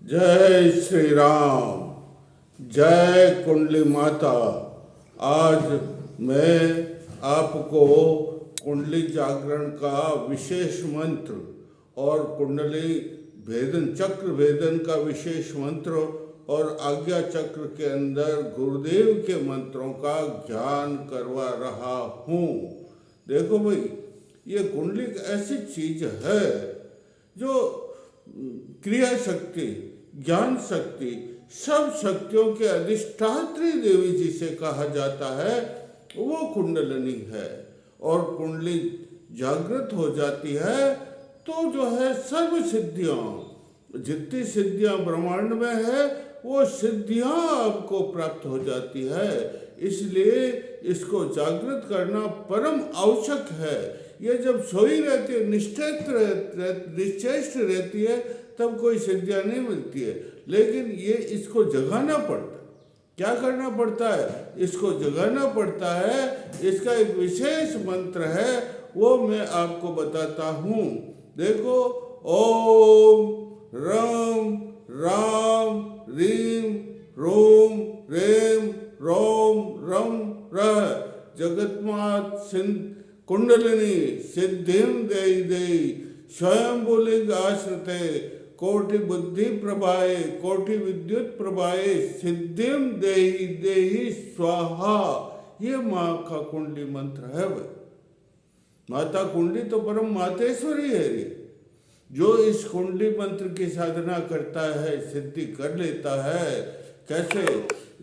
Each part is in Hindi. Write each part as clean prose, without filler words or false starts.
जय श्री राम। जय कुंडली माता। आज मैं आपको कुंडली जागरण का विशेष मंत्र और कुंडली भेदन चक्र भेदन का विशेष मंत्र और आज्ञा चक्र के अंदर गुरुदेव के मंत्रों का ज्ञान करवा रहा हूँ। देखो भाई, ये कुंडली एक ऐसी चीज है जो क्रिया शक्ति, ज्ञान शक्ति, सब शक्तियों के अधिष्ठात्री देवी जिसे कहा जाता है वो कुंडलिनी है। और कुंडली जागृत हो जाती है तो जो है सर्व सिद्धियां, जितनी सिद्धियां ब्रह्मांड में है वो सिद्धियां आपको प्राप्त हो जाती है। इसलिए इसको जागृत करना परम आवश्यक है। ये जब सोई रहती है, निश्चेष्ट रहती है, तब कोई सिद्धियां नहीं मिलती है। लेकिन ये इसको जगाना पड़ता है। क्या करना पड़ता है? इसको जगाना पड़ता है। इसका एक विशेष मंत्र है, वो मैं आपको बताता हूँ। देखो, ओम रम राम रीम रोम रेम रोम रम रह जगतमात सिंध कुंडलिनी सिद्धिम देई देई स्वयं बोलिंग आश्रते कोटि बुद्धि प्रभाए कोटि विद्युत प्रभाए सिद्धिम देहि देहि स्वाहा। ये माँ का कुंडली मंत्र है भाई। माता कुंडली तो परम मातेश्वरी है रे। जो इस कुंडली मंत्र की साधना करता है सिद्धि कर लेता है। कैसे?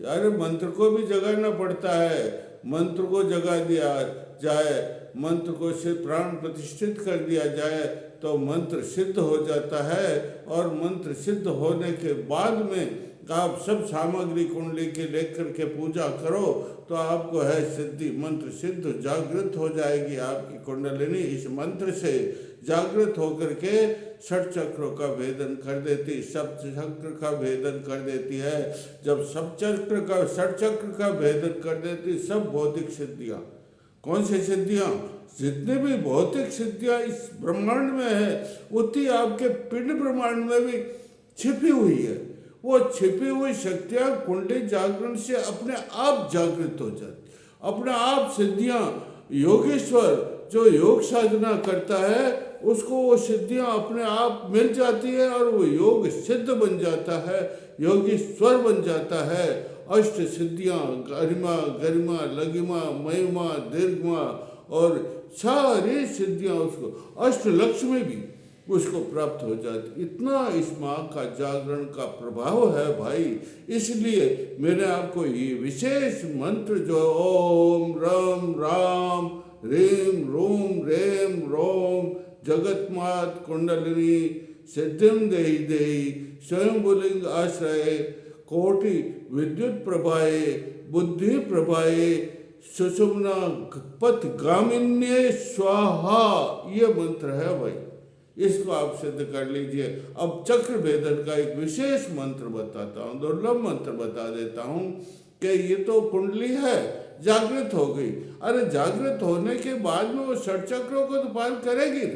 अरे मंत्र को भी जगाना पड़ता है। मंत्र को जगा दिया जाए, मंत्र को से प्राण प्रतिष्ठित कर दिया जाए तो मंत्र सिद्ध हो जाता है। और मंत्र सिद्ध होने के बाद में आप सब सामग्री कुंडली के लेकर के पूजा करो तो आपको है सिद्धि। मंत्र सिद्ध जागृत हो जाएगी आपकी कुंडलिनी। इस मंत्र से जागृत होकर के षट चक्रों का भेदन कर देती, सप्त चक्र का भेदन कर देती है। जब सब चक्र का षट चक्र का भेदन कर देती, सब भौतिक सिद्धियाँ, कौन सी सिद्धियाँ, जितने भी भौतिक सिद्धियाँ इस ब्रह्मांड में है उतनी आपके पिंड ब्रह्मांड में भी छिपी हुई है। वो छिपी हुई शक्तियाँ कुंडली जागरण से अपने आप जागृत हो जाती, अपने आप सिद्धियाँ। योगेश्वर जो योग साधना करता है उसको वो सिद्धियाँ अपने आप मिल जाती है और वो योग सिद्ध बन जाता है, योगीश्वर बन जाता है। अष्ट सिद्धियाँ गरिमा गरिमा लगिमा महिमा दीर्घमा और सारी सिद्धियाँ उसको अष्ट लक्ष्मी भी उसको प्राप्त हो जाती। इतना इस माँ का जागरण का प्रभाव है भाई। इसलिए मैंने आपको ये विशेष मंत्र जो ओम रम राम रीम रोम रेम रोम जगतमात कुंडलिनी सिद्धिम देहि देहि स्वयं बोलिंग आश्रय कोटि विद्युत प्रभाए बुद्धि प्रभाए सुषुम्ना पथ गामिन्ये स्वाहा। ये मंत्र है भाई, इसको आप सिद्ध कर लीजिए। अब चक्र भेदन का एक विशेष मंत्र बताता हूँ, दुर्लभ मंत्र बता देता हूँ कि ये तो कुंडली है, जागृत हो गई। अरे जागृत होने के बाद में वो षट चक्रों को तो पार करेगी।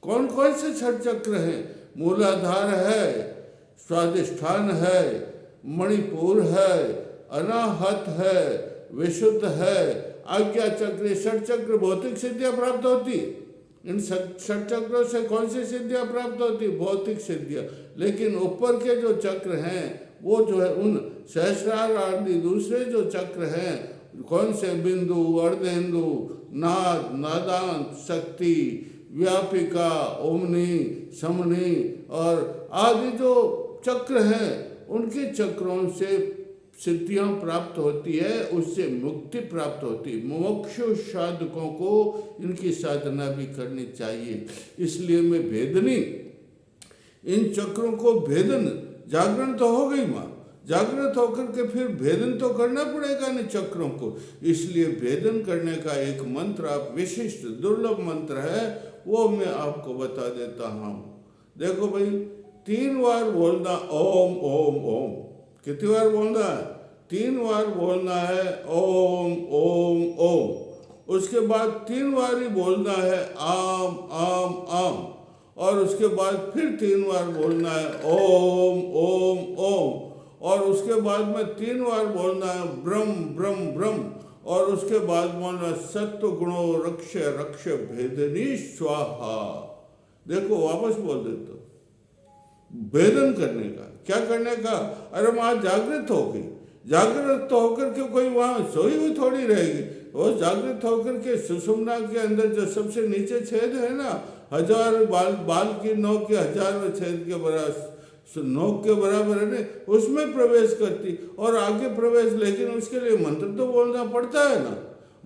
कौन कौन से षट चक्र हैं? मूलाधार है, स्वादिष्ठान है, मणिपुर है, अनाहत है, विशुद्ध है, आज्ञा चक्र। षट चक्र भौतिक सिद्धियां प्राप्त होती। इन षट चक्रों से कौन सी सिद्धियां प्राप्त होती? भौतिक सिद्धियां। लेकिन ऊपर के जो चक्र हैं वो जो है उन सहस्रार आदि दूसरे जो चक्र हैं, कौन से? बिंदु, अर्धेंदु, नाद, नादांत, शक्ति, व्यापिका, ओमनी, समनी और आदि जो चक्र हैं, उनके चक्रों से सिद्धियां प्राप्त होती है, उससे मुक्ति प्राप्त होती। मोक्षु साधकों को इनकी साधना भी करनी चाहिए। इसलिए मैं भेदनी इन चक्रों को भेदन, जागरण तो हो गई माँ, जागृत होकर के फिर भेदन तो करना पड़ेगा इन चक्रों को। इसलिए भेदन करने का एक मंत्र आप विशिष्ट दुर्लभ मंत्र है, वो मैं आपको बता देता हूँ। देखो भाई, 3 बार बोलना ओम ओम ओम। कितनी बार बोलना है? 3 बार बोलना है ओम ओम ओम। उसके बाद 3 बार ही बोलना है आम आम आम। और उसके बाद फिर 3 बार बोलना है ओम ओम ओम, और उसके बाद में 3 बार बोलना है ब्रह्म ब्रह्म ब्रह्म, और उसके बाद बोलना सत्व गुणो रक्ष रक्ष भेदनी स्वाहा। देखो वापस बोल देते हो, भेदन करने का, क्या करने का? अरे वहां जागृत होगी, जागृत होकर के कोई वहां सोई हुई थोड़ी रहेगी, वो जागृत होकर के सुषुम्ना के अंदर जो सबसे नीचे छेद है ना, 1000 बाल की नोक के 1000वें छेद के बराबर, नोक के बराबर है ना, उसमें प्रवेश करती और आगे प्रवेश। लेकिन उसके लिए मंत्र तो बोलना पड़ता है ना,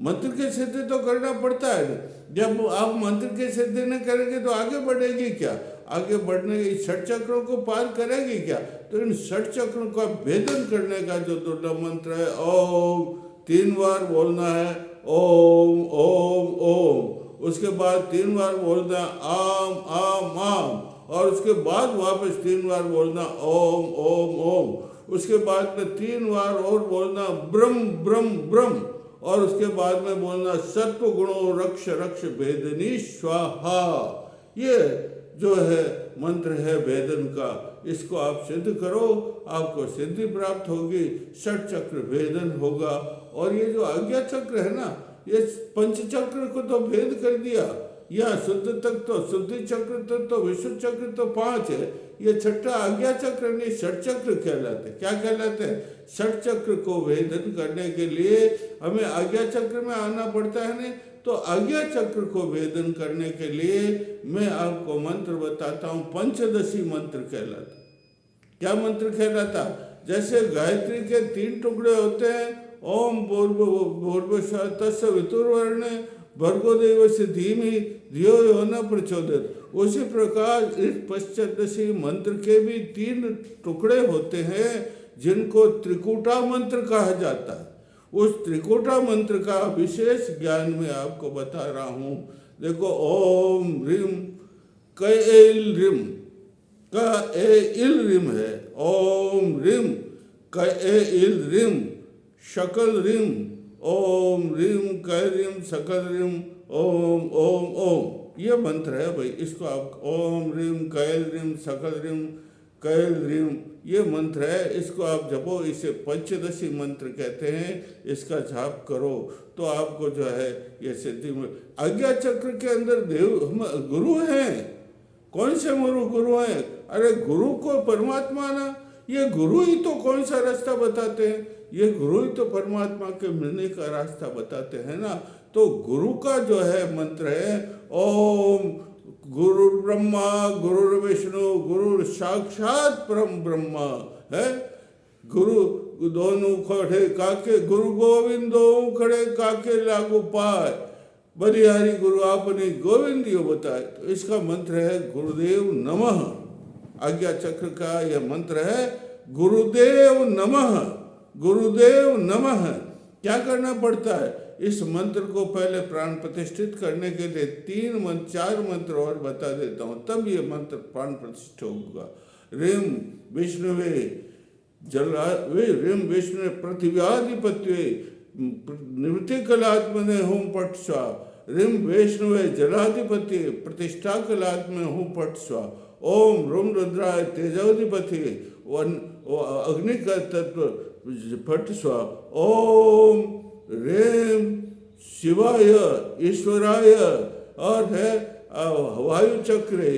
मंत्र के सिद्धि तो करना पड़ता है ना। जब आप मंत्र के सिद्धि नहीं करेंगे तो आगे बढ़ेगी क्या? आगे बढ़ने के 6 चक्रों को पार करेगी क्या? तो इन 6 चक्रों का भेदन करने का जो दुर्लभ मंत्र है, ओम 3 बार बोलना है ओम ओम ओम, उसके बाद 3 बार बोलना आम आम आम, और उसके बाद वापस 3 बार बोलना ओम ओम ओम, उसके बाद में 3 बार और बोलना ब्रह्म ब्रह्म ब्रह्म, और उसके बाद में बोलना सत्व गुणो रक्ष रक्ष भेदनी स्वाहा। ये जो है मंत्र है वेदन का, इसको आप सिद्ध करो, आपको सिद्धि प्राप्त होगी, 6 चक्र वेदन होगा। और ये जो आज्ञा चक्र है ना, ये पंच चक्र को तो भेद कर दिया, या शुद्ध तक तो शुद्धि चक्र तक तो विशुद्ध चक्र तो 5 है, ये 6ठा आज्ञा चक्र नहीं 6 चक्र कहलाते। क्या कहलाते हैं? 6 चक्र को वेदन करने के लिए हमें आज्ञा चक्र में आना पड़ता है। नहीं तो आज्ञा चक्र को वेदन करने के लिए मैं आपको मंत्र बताता हूँ, पंचदशी मंत्र कहलाता। क्या मंत्र कहलाता? जैसे गायत्री के 3 टुकड़े होते हैं, ओम भूर्भुवस्सुः तत्सवितुर्वरेण्यं भर्गो देवस्य धीमहि धियो यो न प्रचोदयात्, उसी प्रकार इस पंचदशी मंत्र के भी 3 टुकड़े होते हैं जिनको त्रिकूटा मंत्र कहा जाता है। उस त्रिकूटा मंत्र का विशेष ज्ञान मैं आपको बता रहा हूँ। देखो ओम ह्रीम कैल रिम का इल रिम है, ओम रिम कैल रिम शकल रिम, ओम रिम कैल रिम सकल रिम, ओम ओम ओम। ये मंत्र है भाई, इसको आप ओम रिम कैल रिम सकल रिम कैल रिम, ये मंत्र है, इसको आप जपो। इसे पंचदशी मंत्र कहते हैं। इसका जाप करो तो आपको जो है ये सिद्धि में। आज्ञा चक्र के अंदर देव गुरु हैं। कौन से गुरु हैं? अरे गुरु को परमात्मा ना, ये गुरु ही तो कौन सा रास्ता बताते हैं? ये गुरु ही तो परमात्मा के मिलने का रास्ता बताते हैं ना। तो गुरु का जो है मंत्र है ओम गुरु ब्रह्मा गुरु विष्णु गुरु साक्षात परम ब्रह्मा है। गुरु दोनों खड़े काके गुरु गोविंदो खड़े काके लागू पाए, बलिहारी गुरु आपने गोविंदियो बताए। तो इसका मंत्र है गुरुदेव नमः। आज्ञा चक्र का यह मंत्र है गुरुदेव नमः, गुरुदेव नमः। क्या करना पड़ता है? इस मंत्र को पहले प्राण प्रतिष्ठित करने के लिए 4 मंत्र और बता देता हूँ, तब ये मंत्र प्राण प्रतिष्ठित होगा। रिम विष्णुवे जलावे, रिम विष्णु पृथ्व्याधिपत्ये निवृत्ति कलात्मने होम पट स्वा, रिम वैष्णवे जलाधिपति प्रतिष्ठा कलात्मने होम पट स्वा, ओम रुम रुद्राय तेजाधिपति अग्नि का तत्व पट स्वा, ओम रेम शिवाय ईश्वराय, और है वायु चक्रे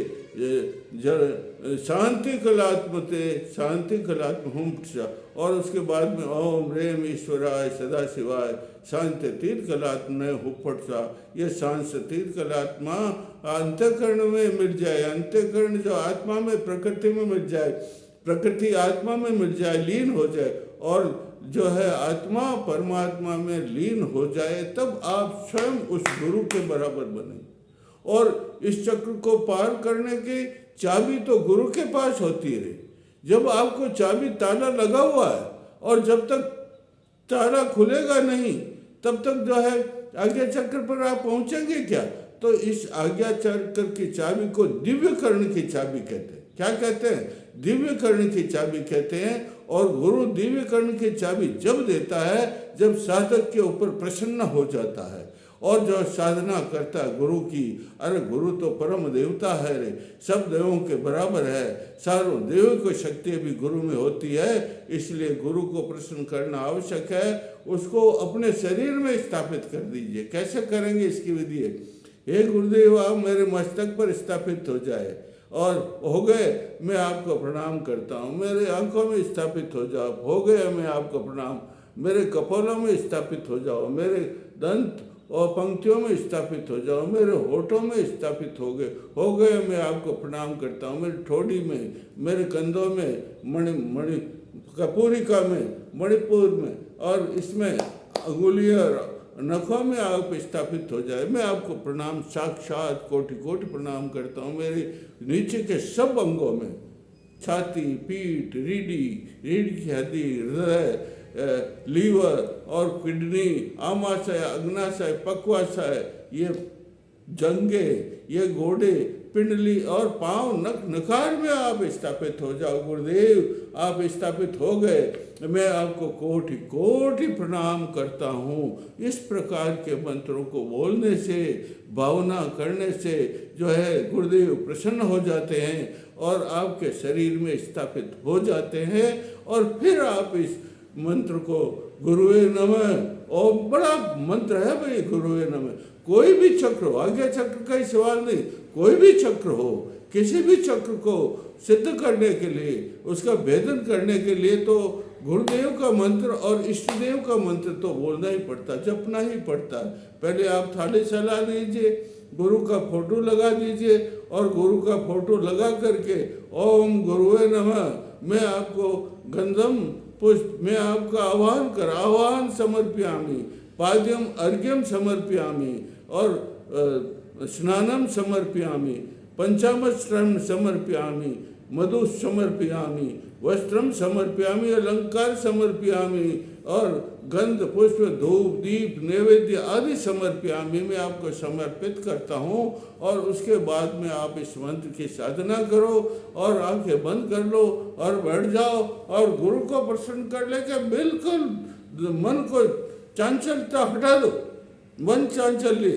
शांति कलात्मते शांति कलात्म होम, और उसके बाद में ओम रेम ईश्वराय सदा शिवाय शांति तीर्थ कलात्म हुपट सा। ये शांत तीर्थ कलात्मा अंतःकरण में मिल जाए, अंतःकरण जो आत्मा में प्रकृति में मिल जाए, प्रकृति आत्मा में मिल जाए, लीन हो जाए, और जो है आत्मा परमात्मा में लीन हो जाए, तब आप स्वयं उस गुरु के बराबर बने। और इस चक्र को पार करने की चाबी तो गुरु के पास होती है। जब आपको चाबी ताला लगा हुआ है और जब तक ताला खुलेगा नहीं तब तक जो है आज्ञा चक्र पर आप पहुंचेंगे क्या? तो इस आज्ञा चक्र की चाबी को दिव्य कर्ण की चाबी कहते हैं। क्या कहते हैं? दिव्य कर्ण की चाबी कहते हैं। और गुरु दिव्य कर्ण की चाबी जब देता है जब साधक के ऊपर प्रसन्न हो जाता है और जो साधना करता है गुरु की, अरे गुरु तो परम देवता है रे, सब देवों के बराबर है, सारों देवों की शक्ति भी गुरु में होती है। इसलिए गुरु को प्रसन्न करना आवश्यक है, उसको अपने शरीर में स्थापित कर दीजिए। कैसे करेंगे इसकी विधि है, हे गुरुदेव आप मेरे मस्तक पर स्थापित हो जाए, और हो गए मैं आपको प्रणाम करता हूँ। मेरे आंखों में स्थापित हो जाओ, हो गए मैं आपको प्रणाम। मेरे कपोलों में स्थापित हो जाओ, मेरे दंत और पंक्तियों में स्थापित हो जाओ, मेरे होठों में स्थापित हो गए मैं आपको प्रणाम करता हूँ। मेरी ठोड़ी में, मेरे कंधों में, मणि कपूरिका में, मणिपुर में, और इसमें अंगुलियाँ नखों में आप स्थापित हो जाए। मैं आपको प्रणाम साक्षात कोटि कोटि प्रणाम करता हूँ। मेरे नीचे के सब अंगों में, छाती, पीठ, रीढ़ की हड्डी, हृदय, लीवर और किडनी, आमाशय, अग्नाशय, पक्वाशय, ये जंगे, ये घोड़े, पिंडली और पांव, नख, नकार में आप स्थापित हो जाओ। गुरुदेव आप स्थापित हो गए, मैं आपको कोटि कोटि प्रणाम करता हूँ। इस प्रकार के मंत्रों को बोलने से, भावना करने से जो है गुरुदेव प्रसन्न हो जाते हैं और आपके शरीर में स्थापित हो जाते हैं। और फिर आप इस मंत्र को गुरुवे नमः, और बड़ा मंत्र है भाई गुरुवे नमः। कोई भी चक्र हो, आज्ञा चक्र का ही सवाल नहीं, कोई भी चक्र हो, किसी भी चक्र को सिद्ध करने के लिए, उसका भेदन करने के लिए तो गुरुदेव का मंत्र और इष्ट देव का मंत्र तो बोलना ही पड़ता, जपना ही पड़ता है। पहले आप थाली चला लीजिए, गुरु का फोटो लगा दीजिए, और गुरु का फोटो लगा करके ओम गुरुवे नमः, मैं आपको गंधम पुष्प, मैं आपका आह्वान समर्पयामि, पाद्यम अर्घ्यम समर्पयामि, और स्नानम समर्पयामि, पंचामृतम समर्पयामि, मधु समर्पयामि, वस्त्रम समर्पयामि, अलंकार समर्पयामि, और गंध पुष्प धूप दीप नैवेद्य आदि समर्पयामि, मैं आपको समर्पित करता हूँ। और उसके बाद में आप इस मंत्र की साधना करो और आंखें बंद कर लो और बैठ जाओ, और गुरु को प्रसन्न कर लेके बिल्कुल मन को चांचलता हटा दो। मन चांचल्य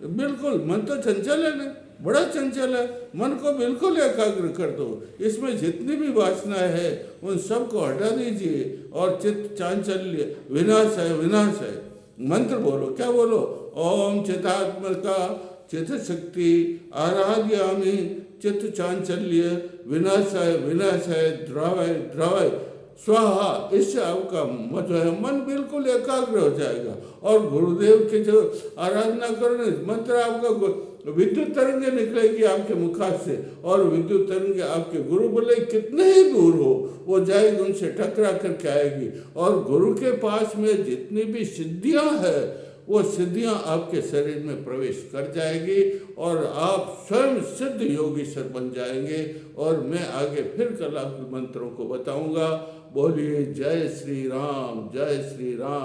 बिल्कुल, मन तो चंचल है ना, बड़ा चंचल है, मन को बिल्कुल एकाग्र कर दो। इसमें जितनी भी वासनाएं हैं उन सबको हटा दीजिए, और चित्त चांचल्य विनाश है, विनाश है। मंत्र बोलो, क्या बोलो, ओम चितात्मका चित्त शक्ति आराध्यामि, चित्त चांचल्य विनाशाय विनाशाय द्रवय द्रवय स्वाहा। इससे आपका जो है मन बिल्कुल एकाग्र हो जाएगा, और गुरुदेव की जो आराधना करोगे, मंत्र आपका विद्युत तरंगे निकलेगी आपके मुखार से, और विद्युत तरंगे आपके गुरु बोले कितने ही दूर हो वो जाएगी, उनसे टकरा करके आएगी, और गुरु के पास में जितनी भी सिद्धियां हैं वो सिद्धियां आपके शरीर में प्रवेश कर जाएगी, और आप स्वयं सिद्ध योगीश्वर बन जाएंगे। और मैं आगे फिर कल आपके मंत्रों को बताऊंगा। बोलिए जय श्री राम, जय श्री राम।